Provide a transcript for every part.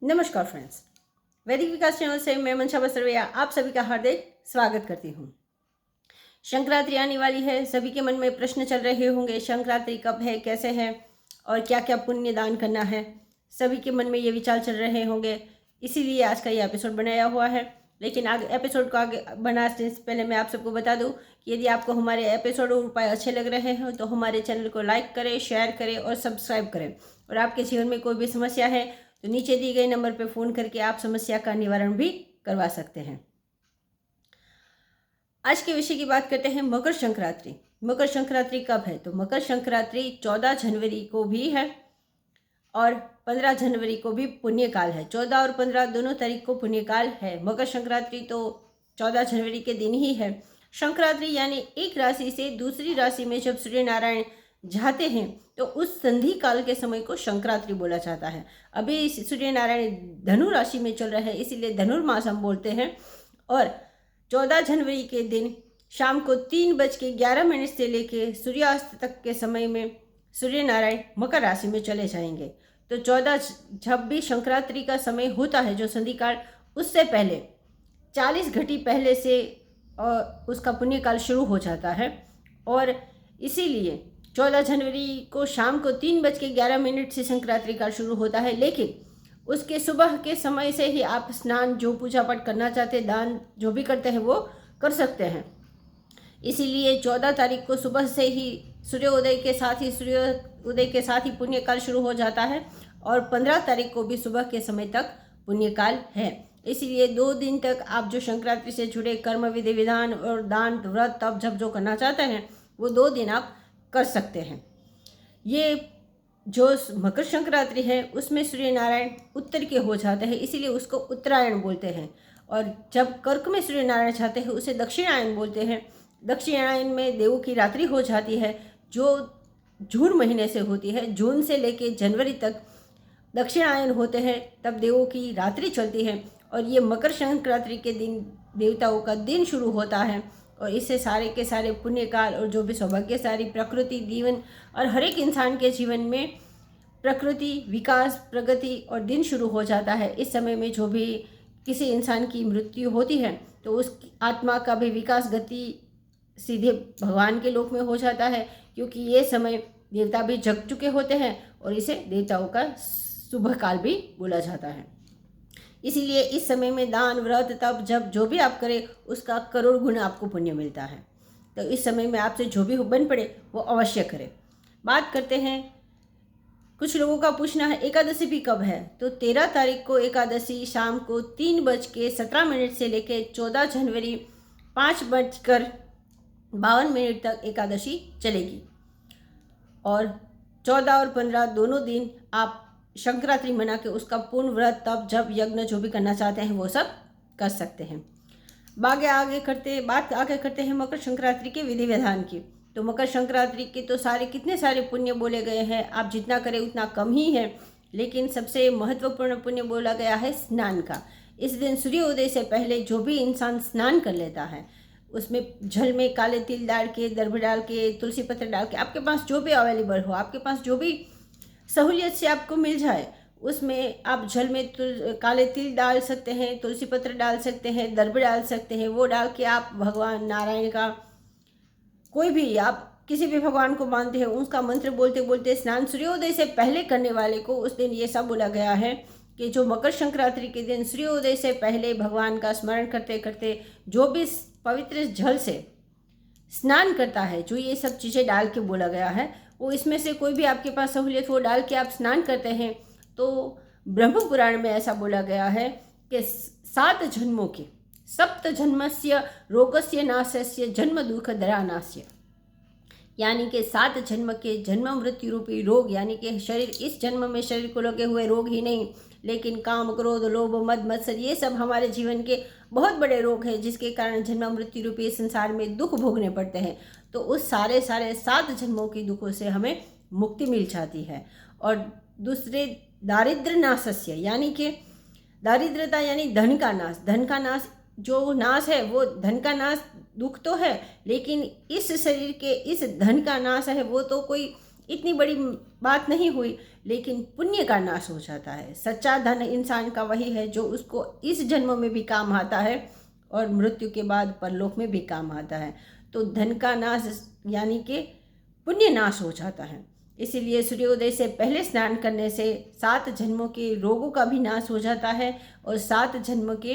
नमस्कार फ्रेंड्स, वैदिक विकास चैनल से मैं मनसा बसरवैया आप सभी का हार्दिक स्वागत करती हूँ। संक्रांति आने वाली है, सभी के मन में प्रश्न चल रहे होंगे, संक्रांति कब है, कैसे है और क्या क्या पुण्य दान करना है। सभी के मन में ये विचार चल रहे होंगे, इसीलिए आज का ये एपिसोड बनाया हुआ है। लेकिन आगे एपिसोड को आगे बनाने से पहले मैं आप सबको बता दूं कि यदि आपको हमारे एपिसोड और उपाय अच्छे लग रहे हैं तो हमारे चैनल को लाइक करें, शेयर करें और सब्सक्राइब करें। और आपके जीवन में कोई भी समस्या है तो नीचे दिए गए नंबर पर फ़ोन करके आप समस्या का निवारण भी करवा सकते हैं। आज के विषय की बात करते हैं मकर संक्रांति। मकर संक्रांति कब है? तो मकर संक्रांति 14 जनवरी को भी है और 15 जनवरी को भी पुण्यकाल है। 14 और 15 दोनों तारीख को पुण्यकाल है। मकर संक्रांति तो 14 जनवरी के दिन ही है। संक्रांति यानी एक राशि से दूसरी राशि में जब सूर्य नारायण जाते हैं तो उस संधि काल के समय को संक्रांति बोला जाता है। अभी सूर्य नारायण धनु राशि में चल रहे हैं, इसीलिए धनुर्मास हम बोलते हैं। और 14 जनवरी के दिन शाम को 3:11 से लेकर सूर्यास्त तक के समय में सूर्य नारायण मकर राशि में चले जाएंगे। तो 14 जब भी संक्रांति का समय होता है जो संधि काल, उससे पहले 40 घटी पहले से उसका पुण्यकाल शुरू हो जाता है। और इसीलिए 14 जनवरी को शाम को 3:11 से संक्रांति काल शुरू होता है। लेकिन उसके सुबह के समय से ही आप स्नान, जो पूजा पाठ करना चाहते, दान जो भी करते हैं वो कर सकते हैं। इसीलिए 14 तारीख को सुबह से ही सूर्योदय के साथ ही पुण्यकाल शुरू हो जाता है और 15 तारीख को भी सुबह के समय तक पुण्यकाल है। इसीलिए 2 दिन तक आप जो संक्रांति से जुड़े कर्म, विधि विधान और दान, व्रत, तप, जप जो करना चाहते हैं वो 2 दिन आप कर सकते हैं। ये जो मकर संक्रांति है उसमें सूर्य नारायण उत्तर के हो जाते हैं, इसीलिए उसको उत्तरायण बोलते हैं। और जब कर्क में सूर्य नारायण जाते हैं उसे दक्षिणायन बोलते हैं। दक्षिणायन में देवों की रात्रि हो जाती है जो जून महीने से होती है। जून से लेकर जनवरी तक दक्षिणायन होते हैं, तब देवों की रात्रि चलती है। और ये मकर संक्रांति के दिन देवताओं का दिन शुरू होता है और इससे सारे के सारे पुण्यकाल और जो भी सौभाग्यशाली प्रकृति, जीवन और हर एक इंसान के जीवन में प्रकृति, विकास, प्रगति और दिन शुरू हो जाता है। इस समय में जो भी किसी इंसान की मृत्यु होती है तो उस आत्मा का भी विकास, गति सीधे भगवान के लोक में हो जाता है, क्योंकि ये समय देवता भी जग चुके होते हैं और इसे देवताओं का शुभ काल भी बोला जाता है। इसीलिए इस समय में दान, व्रत, तप, जप जो भी आप करें उसका करोड़ गुना आपको पुण्य मिलता है। तो इस समय में आपसे जो भी बन पड़े वो अवश्य करें। बात करते हैं, कुछ लोगों का पूछना है एकादशी भी कब है? तो 13 तारीख को एकादशी शाम को 3:17 से लेकर 14 जनवरी 5:52 तक एकादशी चलेगी। और 14 और 15 दोनों दिन आप संक्रांति मना के उसका पूर्ण व्रत, तप, जप, यज्ञ जो भी करना चाहते हैं वो सब कर सकते हैं। बात आगे करते हैं मकर संक्रांति के विधि विधान की। तो मकर संक्रांति के तो कितने सारे पुण्य बोले गए हैं, आप जितना करें उतना कम ही है। लेकिन सबसे महत्वपूर्ण पुण्य बोला गया है स्नान का। इस दिन सूर्योदय से पहले जो भी इंसान स्नान कर लेता है उसमें जल में काले तिल डाल के, दर्भ डाल के, तुलसी पत्र डाल के, आपके पास जो भी अवेलेबल हो, आपके पास जो भी सहूलियत से आपको मिल जाए, उसमें आप जल में काले तिल डाल सकते हैं, तुलसी पत्र डाल सकते हैं, दर्भ डाल सकते हैं। वो डाल के आप भगवान नारायण का, कोई भी आप किसी भी भगवान को मानते हैं, उसका मंत्र बोलते बोलते स्नान सूर्योदय से पहले करने वाले को उस दिन ये सब बोला गया है कि जो मकर संक्रांति के दिन सूर्योदय से पहले भगवान का स्मरण करते करते जो भी पवित्र जल से स्नान करता है, जो ये सब चीज़ें डाल के बोला गया है, वो इसमें से कोई भी आपके पास सहूलियत वो डाल के आप स्नान करते हैं तो ब्रह्म पुराण में ऐसा बोला गया है कि 7 जन्मों के, सप्त जन्मस्य रोगस्य नाशस्य जन्म दुख दरानास्य, यानी कि 7 जन्म के जन्म मृत्यु रूपी रोग, यानी कि शरीर, इस जन्म में शरीर को लगे हुए रोग ही नहीं, लेकिन काम, क्रोध, लोभ, मद, मत्सर, ये सब हमारे जीवन के बहुत बड़े रोग हैं जिसके कारण जन्म मृत्यु रूपी संसार में दुख भोगने पड़ते हैं। तो उस सारे 7 जन्मों के दुखों से हमें मुक्ति मिल जाती है। और दूसरे दारिद्र नाशस्य, यानी कि दारिद्रता यानी धन का नाश। धन का नाश, जो नाश है वो धन का नाश दुख तो है, लेकिन इस शरीर के इस धन का नाश है वो तो कोई इतनी बड़ी बात नहीं हुई, लेकिन पुण्य का नाश हो जाता है। सच्चा धन इंसान का वही है जो उसको इस जन्म में भी काम आता है और मृत्यु के बाद परलोक में भी काम आता है। तो धन का नाश यानी कि पुण्य नाश हो जाता है। इसीलिए सूर्योदय से पहले स्नान करने से 7 जन्मों के रोगों का भी नाश हो जाता है और 7 जन्म के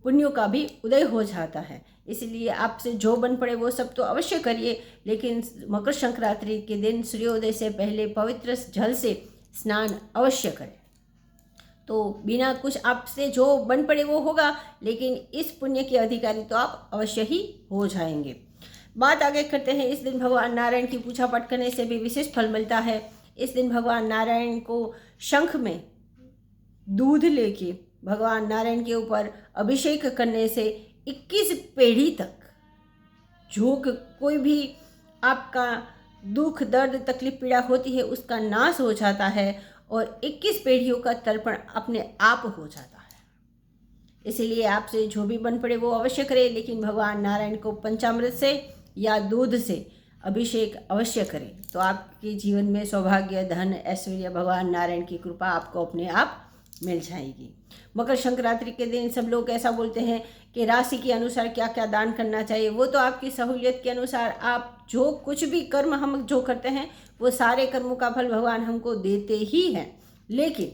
पुण्यों का भी उदय हो जाता है। इसलिए आपसे जो बन पड़े वो सब तो अवश्य करिए, लेकिन मकर संक्रांति के दिन सूर्योदय से पहले पवित्र जल से स्नान अवश्य करें। तो बिना कुछ आपसे जो बन पड़े वो होगा, लेकिन इस पुण्य के अधिकारी तो आप अवश्य ही हो जाएंगे। बात आगे करते हैं। इस दिन भगवान नारायण की पूजा पाठ करने से भी विशेष फल मिलता है। इस दिन भगवान नारायण को शंख में दूध लेके भगवान नारायण के ऊपर अभिषेक करने से 21 पीढ़ी तक जो कोई भी आपका दुख दर्द तकलीफ पीड़ा होती है उसका नाश हो जाता है और 21 पीढ़ियों का तर्पण अपने आप हो जाता है। इसीलिए आपसे जो भी बन पड़े वो अवश्य करें, लेकिन भगवान नारायण को पंचामृत से या दूध से अभिषेक अवश्य करें। तो आपके जीवन में सौभाग्य, धन, ऐश्वर्य, भगवान नारायण की कृपा आपको अपने आप मिल जाएगी। मकर संक्रांति के दिन सब लोग ऐसा बोलते हैं कि राशि के अनुसार क्या क्या दान करना चाहिए। वो तो आपकी सहूलियत के अनुसार आप जो कुछ भी कर्म हम जो करते हैं वो सारे कर्मों का फल भगवान हमको देते ही हैं, लेकिन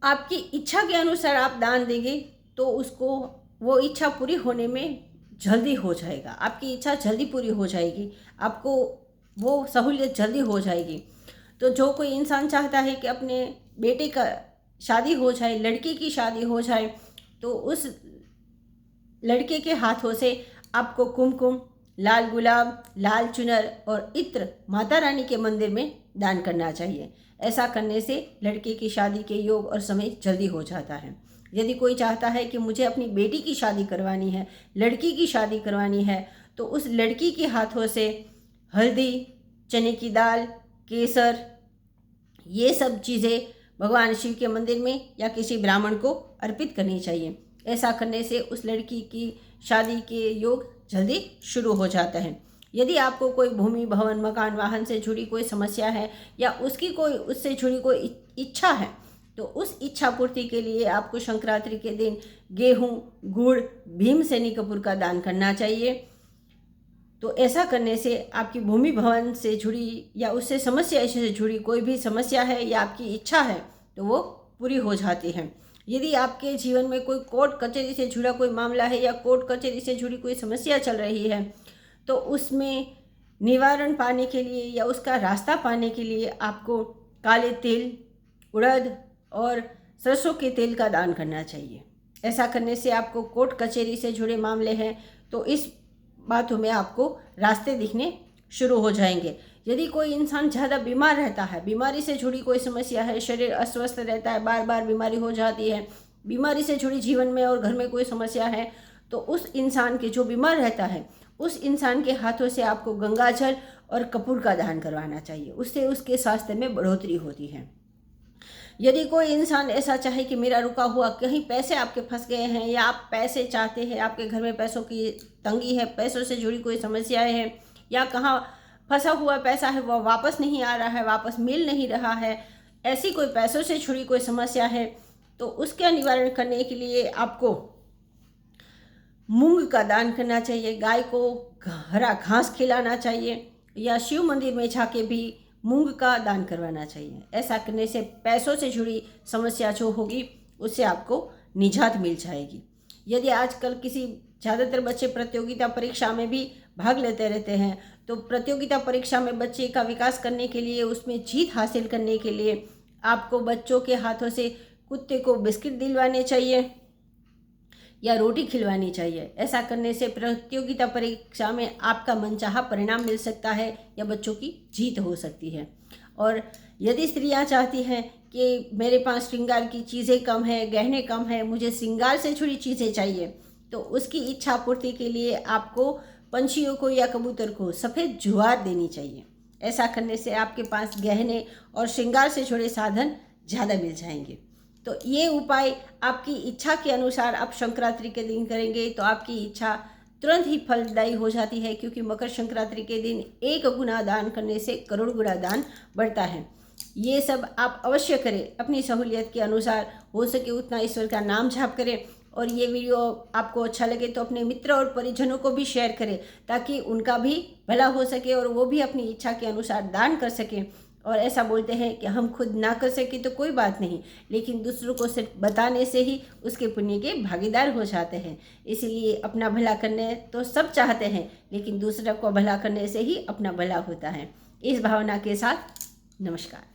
आपकी इच्छा के अनुसार आप दान देंगे तो उसको वो इच्छा पूरी होने में जल्दी हो जाएगा। आपकी इच्छा जल्दी पूरी हो जाएगी, आपको वो सहूलियत जल्दी हो जाएगी। तो जो कोई इंसान चाहता है कि अपने बेटे का शादी हो जाए, लड़की की शादी हो जाए, तो उस लड़के के हाथों से आपको कुमकुम, लाल गुलाब, लाल चुनर और इत्र माता रानी के मंदिर में दान करना चाहिए। ऐसा करने से लड़के की शादी के योग और समय जल्दी हो जाता है। यदि कोई चाहता है कि मुझे अपनी बेटी की शादी करवानी है, लड़की की शादी करवानी है, तो उस लड़की के हाथों से हल्दी, चने की दाल, केसर, ये सब चीज़ें भगवान शिव के मंदिर में या किसी ब्राह्मण को अर्पित करनी चाहिए। ऐसा करने से उस लड़की की शादी के योग जल्दी शुरू हो जाता है। यदि आपको कोई भूमि, भवन, मकान, वाहन से जुड़ी कोई समस्या है या उसकी कोई उससे जुड़ी कोई इच्छा है, तो उस इच्छा पूर्ति के लिए आपको संक्रांति के दिन गेहूँ, गुड़, भीमसेनी कपूर का दान करना चाहिए। तो ऐसा करने से आपकी भूमि भवन से जुड़ी या उससे समस्या से जुड़ी कोई भी समस्या है या आपकी इच्छा है तो वो पूरी हो जाती है। यदि आपके जीवन में कोई कोर्ट कचहरी से जुड़ा कोई मामला है या कोर्ट कचहरी से जुड़ी कोई समस्या चल रही है, तो उसमें निवारण पाने के लिए या उसका रास्ता पाने के लिए आपको काले तिल, उड़द और सरसों के तेल का दान करना चाहिए। ऐसा करने से आपको कोर्ट कचहरी से जुड़े मामले हैं तो इस बातों में आपको रास्ते दिखने शुरू हो जाएंगे। यदि कोई इंसान ज़्यादा बीमार रहता है, बीमारी से जुड़ी कोई समस्या है, शरीर अस्वस्थ रहता है, बार बार बीमारी हो जाती है, बीमारी से जुड़ी जीवन में और घर में कोई समस्या है, तो उस इंसान के जो बीमार रहता है उस इंसान के हाथों से आपको गंगाजल और कपूर का दान करवाना चाहिए। उससे उसके स्वास्थ्य में बढ़ोतरी होती है। यदि कोई इंसान ऐसा चाहे कि मेरा रुका हुआ कहीं पैसे आपके फंस गए हैं या आप पैसे चाहते हैं, आपके घर में पैसों की तंगी है, पैसों से जुड़ी कोई समस्याएं हैं या कहाँ फंसा हुआ पैसा है वो वापस नहीं आ रहा है, वापस मिल नहीं रहा है, ऐसी कोई पैसों से जुड़ी कोई समस्या है, तो उसका निवारण करने के लिए आपको मूंग का दान करना चाहिए, गाय को हरा घास खिलाना चाहिए या शिव मंदिर में जाके भी मूंग का दान करवाना चाहिए। ऐसा करने से पैसों से जुड़ी समस्या जो होगी उससे आपको निजात मिल जाएगी। यदि आजकल ज़्यादातर बच्चे प्रतियोगिता परीक्षा में भी भाग लेते रहते हैं, तो प्रतियोगिता परीक्षा में बच्चे का विकास करने के लिए, उसमें जीत हासिल करने के लिए आपको बच्चों के हाथों से कुत्ते को बिस्किट दिलवाने चाहिए या रोटी खिलवानी चाहिए। ऐसा करने से प्रतियोगिता परीक्षा में आपका मनचाहा परिणाम मिल सकता है या बच्चों की जीत हो सकती है। और यदि स्त्रियां चाहती हैं कि मेरे पास श्रृंगार की चीज़ें कम है, गहने कम है, मुझे श्रृंगार से जुड़ी चीज़ें चाहिए, तो उसकी इच्छा पूर्ति के लिए आपको पंछियों को या कबूतर को सफ़ेद ज्वार देनी चाहिए। ऐसा करने से आपके पास गहने और श्रृंगार से जुड़े साधन ज़्यादा मिल जाएंगे। तो ये उपाय आपकी इच्छा के अनुसार आप संक्रांति के दिन करेंगे तो आपकी इच्छा तुरंत ही फलदायी हो जाती है, क्योंकि मकर संक्रांति के दिन 1 गुना दान करने से करोड़ गुना दान बढ़ता है। ये सब आप अवश्य करें, अपनी सहूलियत के अनुसार हो सके उतना ईश्वर का नाम जाप करें। और ये वीडियो आपको अच्छा लगे तो अपने मित्र और परिजनों को भी शेयर करें, ताकि उनका भी भला हो सके और वो भी अपनी इच्छा के अनुसार दान कर सकें। और ऐसा बोलते हैं कि हम खुद ना कर सके तो कोई बात नहीं, लेकिन दूसरों को सिर्फ बताने से ही उसके पुण्य के भागीदार हो जाते हैं। इसीलिए अपना भला करने तो सब चाहते हैं, लेकिन दूसरों को भला करने से ही अपना भला होता है। इस भावना के साथ नमस्कार।